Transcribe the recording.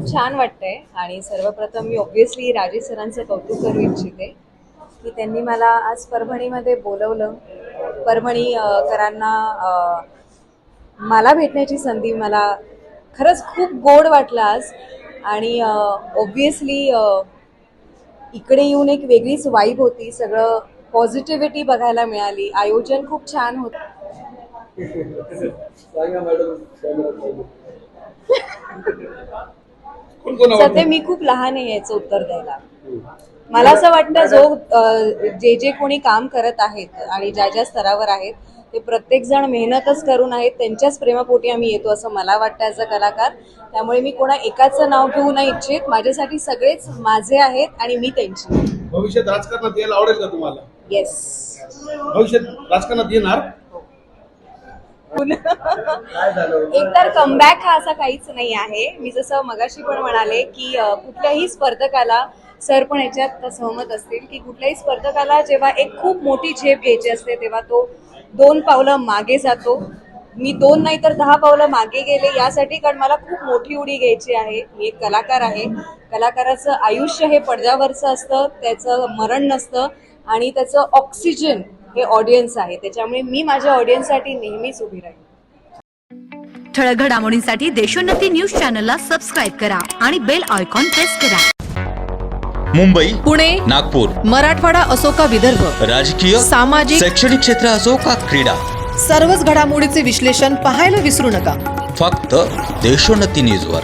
खूप छान वाटतंय आणि सर्वप्रथम मी ऑब्व्हियसली राजेश सरांचं कौतुक करू इच्छिते की त्यांनी मला आज परभणीमध्ये बोलवलं. परभणीकरांना मला भेटण्याची संधी मला खरंच खूप गोड वाटलं आज. आणि ऑब्व्हियसली इकडे येऊन एक वेगळीच वाईब होती, सगळं पॉझिटिव्हिटी बघायला मिळाली. आयोजन खूप छान होतं. सध्या मी खूप लहान आहे याचं उत्तर द्यायला. मला असं वाटतं जे जे कोणी काम करत आहेत आणि ज्या ज्या स्तरावर आहेत ते प्रत्येक जण मेहनतच करून आहेत, त्यांच्याच प्रेमापोटी आम्ही येतो असं मला वाटतं ॲज अ कलाकार. त्यामुळे मी कोणा एकाचं नाव घेऊ नाही इच्छित. माझ्यासाठी सगळेच माझे आहेत आणि मी त्यांची. भविष्यात राजकारणात यायला आवडेल का तुम्हाला? येस. भविष्यात राजकारणात येणार? एकतर कमबॅक हा असा काहीच नाही आहे. मी जसं मगाशी पण म्हणाले की कुठल्याही स्पर्धकाला, सर पण याच्यात सहमत असतील की कुठल्याही स्पर्धकाला जेव्हा एक खूप मोठी झेप घ्यायची असते तेव्हा तो 2 पावलं मागे जातो. मी 2 नाही तर 10 पावलं मागे गेले यासाठी, कारण मला खूप मोठी उडी घ्यायची आहे. मी एक कलाकार आहे. कलाकाराचं आयुष्य हे पडद्यावरचं असतं, त्याचं मरण नसतं आणि त्याचं ऑक्सिजन हे ऑडियन्स आहे. त्याच्यामुळे मी माझ्या ऑडियन्ससाठी नेहमीच उभी राहील. ठळक घडामोडींसाठी देशोन्नती न्यूज चॅनलला सबस्क्राईब करा आणि बेल आयकॉन प्रेस करा. मुंबई, पुणे, नागपूर, मराठवाडा असो का विदर्भ, राजकीय, सामाजिक, शैक्षणिक क्षेत्र असो का क्रीडा, सर्वच घडामोडीचे विश्लेषण पाहायला विसरू नका. फक्त देशोन्नती न्यूजवर.